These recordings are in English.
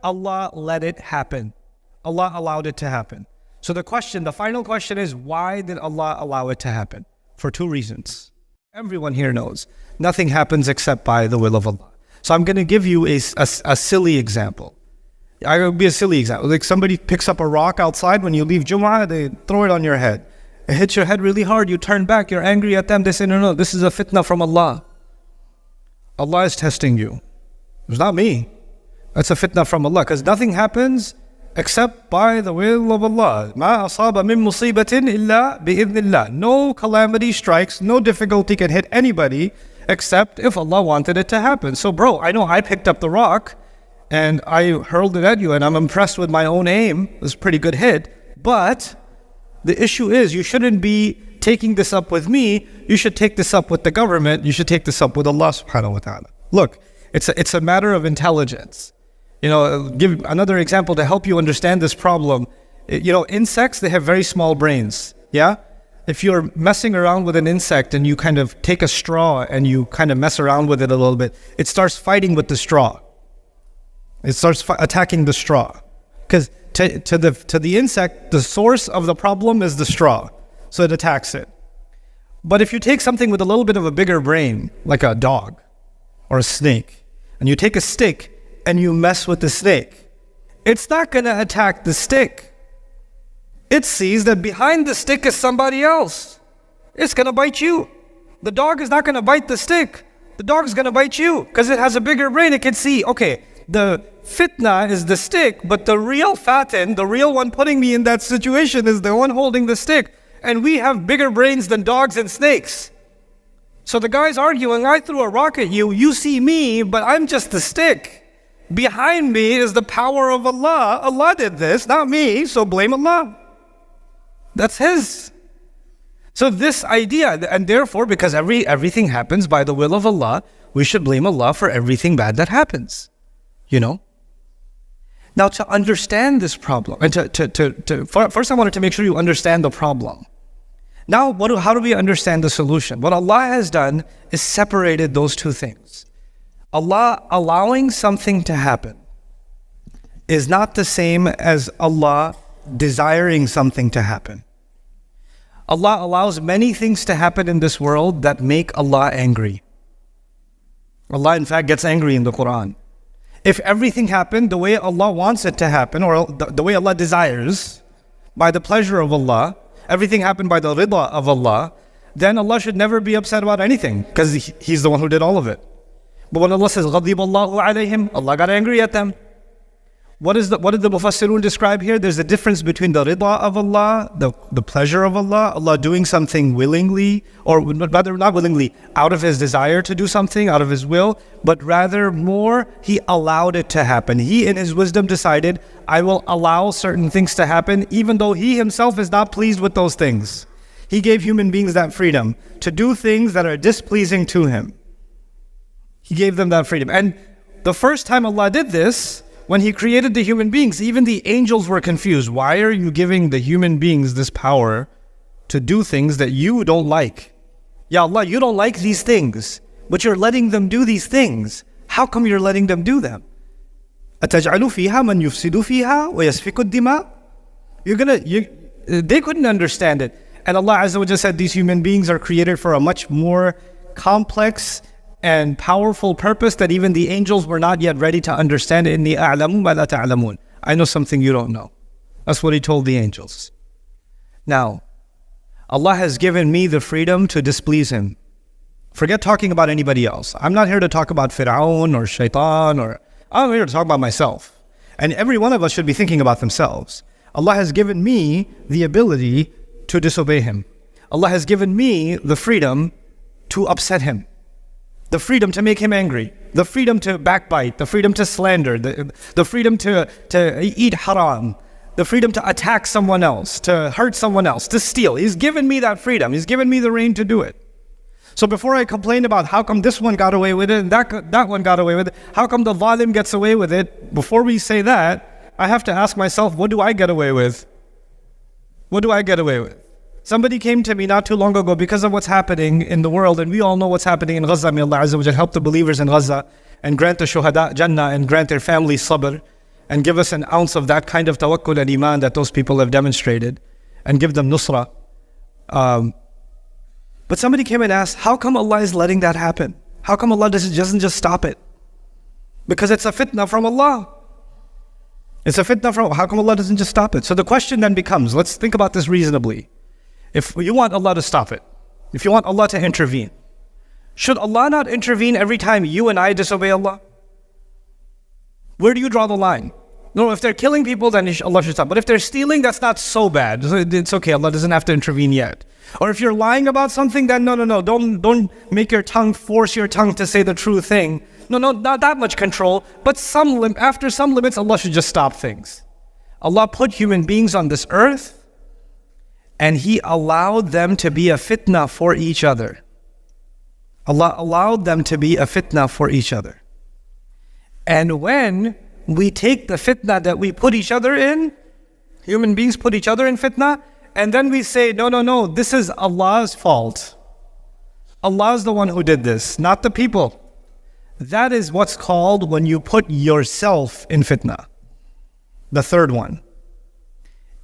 Allah let it happen. Allah allowed it to happen. So the final question is, why did Allah allow it to happen? For two reasons. Everyone here knows nothing happens except by the will of Allah. So I'm going to give you a silly example. I will be a silly example. Like somebody picks up a rock outside when you leave Jum'ah, they throw it on your head. It hits your head really hard, you turn back, you're angry at them, they say, no, this is a fitna from Allah. Allah is testing you. It's not me. That's a fitna from Allah, because nothing happens except by the will of Allah. مَا أَصَابَ مِن مُصِيبَةٍ إِلَّا بِإِذْنِ اللَّهِ. No calamity strikes, no difficulty can hit anybody except if Allah wanted it to happen. So bro, I know I picked up the rock and I hurled it at you and I'm impressed with my own aim. It was a pretty good hit. But the issue is, you shouldn't be taking this up with me. You should take this up with the government. You should take this up with Allah subhanahu wa ta'ala. Look, it's a matter of intelligence. You know, give another example to help you understand this problem. You know, insects, they have very small brains. Yeah? If you're messing around with an insect and you kind of take a straw and you kind of mess around with it a little bit, it starts fighting with the straw. It starts attacking the straw. Because to the insect, the source of the problem is the straw. So it attacks it. But if you take something with a little bit of a bigger brain, like a dog or a snake, and you take a stick and you mess with the snake, it's not going to attack the stick. It sees that behind the stick is somebody else. It's going to bite you. The dog is not going to bite the stick. The dog is going to bite you because it has a bigger brain. It can see, okay, the fitna is the stick, but the real fatin, the real one putting me in that situation, is the one holding the stick. And we have bigger brains than dogs and snakes. So the guy's arguing, I threw a rock at you, you see me, but I'm just the stick. Behind me is the power of Allah. Allah did this, not me, so blame Allah. That's His. So this idea, and therefore, because everything happens by the will of Allah, we should blame Allah for everything bad that happens. You know? Now, to understand this problem, and first I wanted to make sure you understand the problem. Now, how do we understand the solution? What Allah has done is separated those two things. Allah allowing something to happen is not the same as Allah desiring something to happen. Allah allows many things to happen in this world that make Allah angry. Allah, in fact, gets angry in the Quran. If everything happened the way Allah wants it to happen, or the way Allah desires, by the pleasure of Allah, everything happened by the rida of Allah, then Allah should never be upset about anything, because He's the one who did all of it. But when Allah says, غَضِبَ اللَّهُ عَلَيْهِمْ, Allah got angry at them. What did the Mufassirun describe here? There's a difference between the rida of Allah, the pleasure of Allah, Allah doing something willingly, or rather not willingly, out of His desire to do something, out of His will, but rather more, He allowed it to happen. He in His wisdom decided, I will allow certain things to happen, even though He Himself is not pleased with those things. He gave human beings that freedom to do things that are displeasing to Him. He gave them that freedom. And the first time Allah did this, when He created the human beings, even the angels were confused. Why are you giving the human beings this power to do things that you don't like? Ya Allah, you don't like these things, but you're letting them do these things. How come you're letting them do them? أَتَجْعَلُ فِيهَا مَنْ يُفْسِدُ فِيهَا وَيَسْفِكُ الدِّمَاء. They couldn't understand it. And Allah Azza wa Jalla said these human beings are created for a much more complex and powerful purpose that even the angels were not yet ready to understand. إِنِّي أَعْلَمُ مَا لَا تَعْلَمُونَ. I know something you don't know. That's what He told the angels. Now, Allah has given me the freedom to displease Him. Forget talking about anybody else. I'm not here to talk about Fir'aun or Shaitan, or I'm here to talk about myself. And every one of us should be thinking about themselves. Allah has given me the ability to disobey Him. Allah has given me the freedom to upset Him, the freedom to make Him angry, the freedom to backbite, the freedom to slander, the freedom to eat haram, the freedom to attack someone else, to hurt someone else, to steal. He's given me that freedom. He's given me the reign to do it. So before I complain about how come this one got away with it and that one got away with it, how come the zalim gets away with it, before we say that, I have to ask myself, what do I get away with? What do I get away with? Somebody came to me not too long ago because of what's happening in the world, and we all know what's happening in Gaza. May Allah Azza wa Jal help the believers in Gaza and grant the shuhada Jannah and grant their families sabr. and give us an ounce of that kind of tawakkul and iman that those people have demonstrated, and give them nusra. But somebody came and asked, how come Allah is letting that happen? How come Allah doesn't just stop it? Because it's a fitna from Allah. It's a fitna from, how come Allah doesn't just stop it? So the question then becomes, let's think about this reasonably. If you want Allah to stop it, if you want Allah to intervene, should Allah not intervene every time you and I disobey Allah? Where do you draw the line? No, if they're killing people, then Allah should stop. But if they're stealing, that's not so bad. It's okay, Allah doesn't have to intervene yet. Or if you're lying about something, then no, don't make your tongue, force your tongue to say the true thing. No, not that much control, but after some limits, Allah should just stop things. Allah put human beings on this earth, and He allowed them to be a fitna for each other. Allah allowed them to be a fitna for each other. And when we take the fitna that we put each other in, human beings put each other in fitna, and then we say, no, this is Allah's fault. Allah's the one who did this, not the people. That is what's called when you put yourself in fitna. The third one.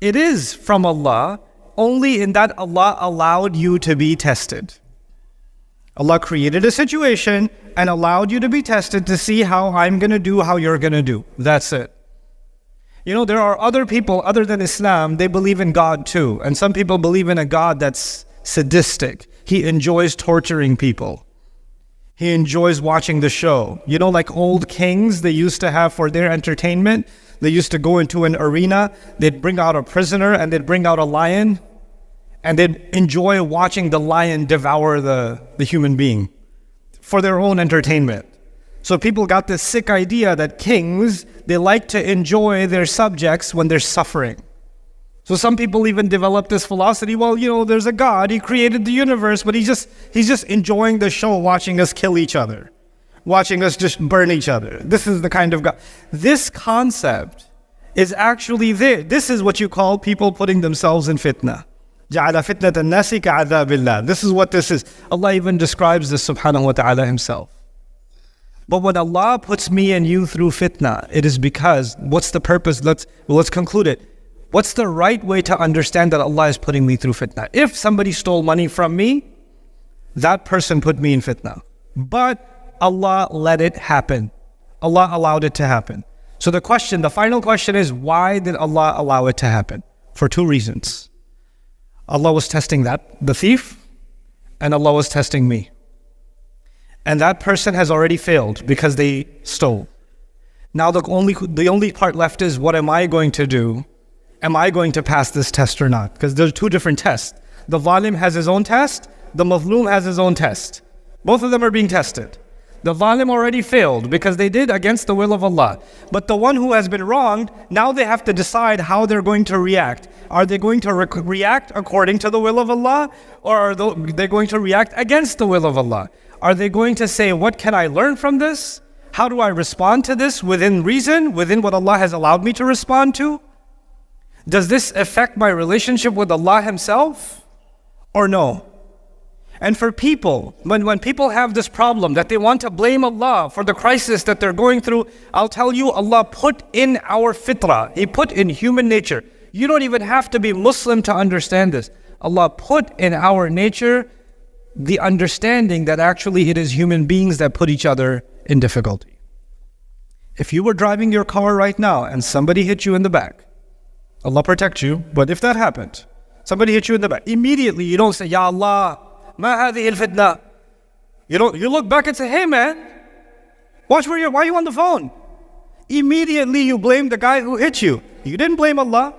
It is from Allah only in that Allah allowed you to be tested. Allah created a situation and allowed you to be tested to see how I'm going to do, how you're going to do. That's it. You know, there are other people other than Islam, they believe in God too. And some people believe in a God that's sadistic. He enjoys torturing people. He enjoys watching the show. You know, like old kings they used to have for their entertainment. They used to go into an arena, they'd bring out a prisoner and they'd bring out a lion. And they'd enjoy watching the lion devour the human being for their own entertainment. So people got this sick idea that kings, they like to enjoy their subjects when they're suffering. So some people even developed this philosophy, well, you know, there's a God, He created the universe, but He's just enjoying the show, watching us kill each other, watching us just burn each other. This is the kind of God. This concept is actually there. This is what you call people putting themselves in fitna. جَعَلَ فِتْنَةَ النَّاسِ كَعَذَابِ اللَّهِ. This is what this is. Allah even describes this subhanahu wa ta'ala Himself. But when Allah puts me and you through fitna, it is because, what's the purpose? Let's conclude it. What's the right way to understand that Allah is putting me through fitna? If somebody stole money from me, that person put me in fitna. But Allah let it happen. Allah allowed it to happen. So the final question is, why did Allah allow it to happen? For two reasons. Allah was testing the thief, and Allah was testing me. And that person has already failed because they stole. Now the only part left is, what am I going to do? Am I going to pass this test or not? Because there's two different tests. The zalim has his own test, the mazloom has his own test. Both of them are being tested. The zalim already failed because they did against the will of Allah. But the one who has been wronged, now they have to decide how they're going to react. Are they going to react according to the will of Allah? Or are they going to react against the will of Allah? Are they going to say, what can I learn from this? How do I respond to this within reason, within what Allah has allowed me to respond to? Does this affect my relationship with Allah Himself? Or no? And for people, when people have this problem that they want to blame Allah for the crisis that they're going through, I'll tell you, Allah put in our fitrah, He put in human nature. You don't even have to be Muslim to understand this. Allah put in our nature the understanding that actually it is human beings that put each other in difficulty. If you were driving your car right now and somebody hit you in the back, Allah protect you, but if that happened, somebody hit you in the back, immediately you don't say, Ya Allah, ma hadhihi al-fitna. You look back and say, hey man, why are you on the phone? Immediately you blame the guy who hit you. You didn't blame Allah.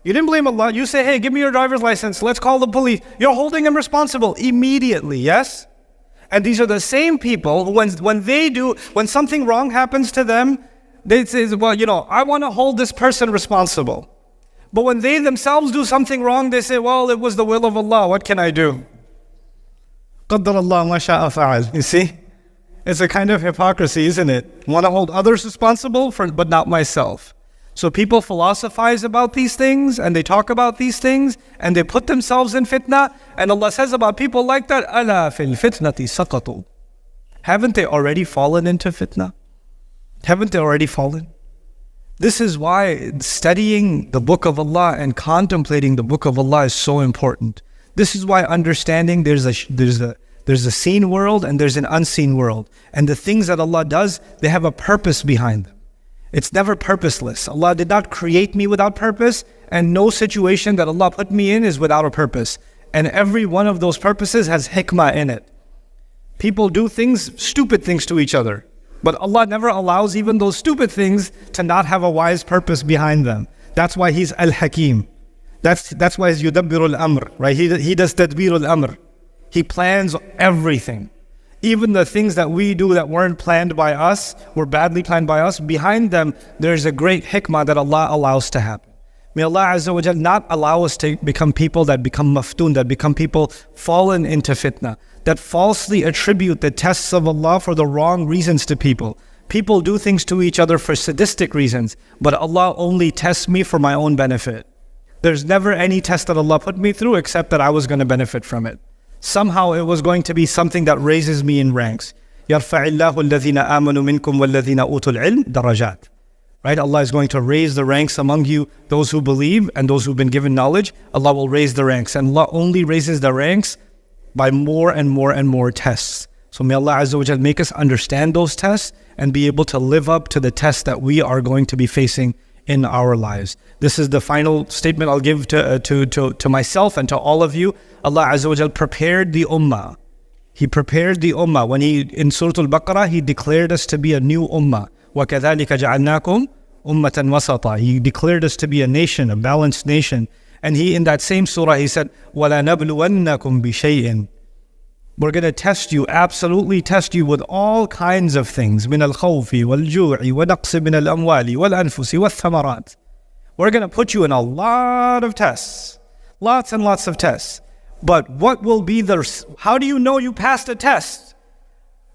You didn't blame Allah. You say, hey, give me your driver's license. Let's call the police. You're holding him responsible immediately, yes? And these are the same people who, when something wrong happens to them, they say, well, I want to hold this person responsible. But when they themselves do something wrong, they say, well, it was the will of Allah. What can I do? قَدَّرَ اللَّهُ مَا شَاءَ فَعَلَ. You see? It's a kind of hypocrisy, isn't it? I want to hold others responsible, but not myself. So people philosophize about these things, and they talk about these things, and they put themselves in fitna. And Allah says about people like that, أَلَا فِي الْفِتْنَةِ سَقَطُوا. Haven't they already fallen into fitna? Haven't they already fallen? This is why studying the Book of Allah and contemplating the Book of Allah is so important. This is why understanding there's a seen world and there's an unseen world. And the things that Allah does, they have a purpose behind them. It's never purposeless. Allah did not create me without purpose, and no situation that Allah put me in is without a purpose. And every one of those purposes has hikmah in it. People do things, stupid things to each other. But Allah never allows even those stupid things to not have a wise purpose behind them. That's why He's Al-Hakim. That's why He's Yudabbir al-Amr, right? He does Tadbir al-Amr. He plans everything. Even the things that we do that weren't planned by us, were badly planned by us, behind them there's a great hikmah that Allah allows to happen. May Allah Azza wa Jal not allow us to become people that become maftun, that become people fallen into fitna, that falsely attribute the tests of Allah for the wrong reasons to people. People do things to each other for sadistic reasons, but Allah only tests me for my own benefit. There's never any test that Allah put me through except that I was going to benefit from it. Somehow it was going to be something that raises me in ranks. يَرْفَعِ اللَّهُ الَّذِينَ آمَنُوا مِنْكُمْ وَالَّذِينَ أُوتُوا الْعِلْمِ دَرَجَاتٍ. Right? Allah is going to raise the ranks among you, those who believe and those who've been given knowledge. Allah will raise the ranks, and Allah only raises the ranks by more and more and more tests. So may Allah Azza wa Jal make us understand those tests and be able to live up to the tests that we are going to be facing in our lives. This is the final statement I'll give to myself and to all of you. Allah Azza wa Jal prepared the ummah. He prepared the ummah. When in Surah Al-Baqarah, He declared us to be a new ummah. وَكَذَلِكَ جَعَلْنَاكُمْ أُمَّةً وَسَطًا. He declared us to be a nation, a balanced nation. And He, in that same surah, He said, وَلَنَبْلُوَنَّكُمْ بِشَيْءٍ. We're going to test you, absolutely test you with all kinds of things. مِنَ الْخَوْفِ وَالْجُوعِ وَنَقْصٍ مِنَ الْأَمْوَالِ وَالْأَنفُسِ وَالثَّمَرَاتِ. We're going to put you in a lot of tests. Lots and lots of tests. But what will be how do you know you passed a test?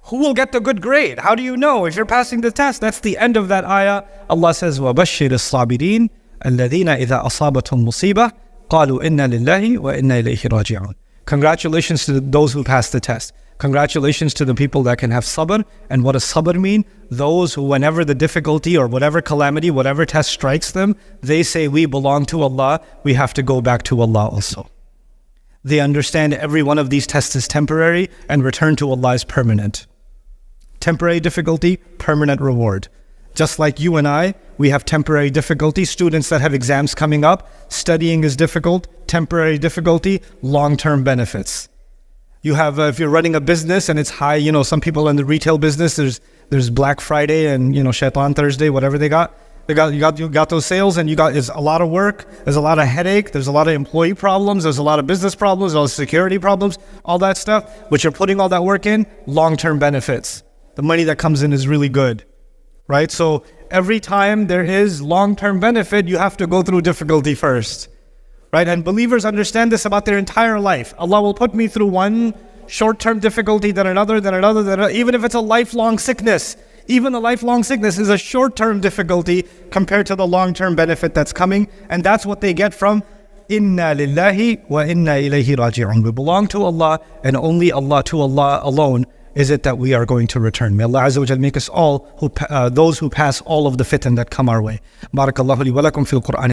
Who will get the good grade? How do you know if you're passing the test? That's the end of that ayah. Allah says, وَبَشِّرِ الصَّابِرِينَ الَّذِينَ إِذَا أَصَابَتْهُمْ مُصِيبَةٌ قَالُوا إِنَّا لِلَّهِ وَإِنَّا إِلَيْهِ رَاجِعُونَ. Congratulations to those who passed the test. Congratulations to the people that can have sabr. And what does sabr mean? Those who, whenever the difficulty or whatever calamity, whatever test strikes them, they say, we belong to Allah. We have to go back to Allah also. They understand every one of these tests is temporary and return to Allah is permanent. Temporary difficulty, permanent reward. Just like you and I, we have temporary difficulty. Students that have exams coming up, studying is difficult, temporary difficulty, long-term benefits. You have, if you're running a business and it's high, some people in the retail business, there's Black Friday and, Shaitan Thursday, whatever they got. You got those sales, and it's a lot of work, there's a lot of headache, there's a lot of employee problems, there's a lot of business problems, there's a lot of security problems, all that stuff. But you're putting all that work in, long-term benefits. The money that comes in is really good, right? So every time there is long-term benefit, you have to go through difficulty first, right? And believers understand this about their entire life. Allah will put me through one short-term difficulty, then another, even if it's a lifelong sickness. Even a lifelong sickness is a short-term difficulty compared to the long-term benefit that's coming. And that's what they get from Inna lillahi wa inna ilayhi raji'un. We belong to Allah, and only Allah, to Allah alone is it that we are going to return. May Allah Azza wa Jal make us all those who pass all of the fitan that come our way. Barakallahu li wa lakum fil Qur'an.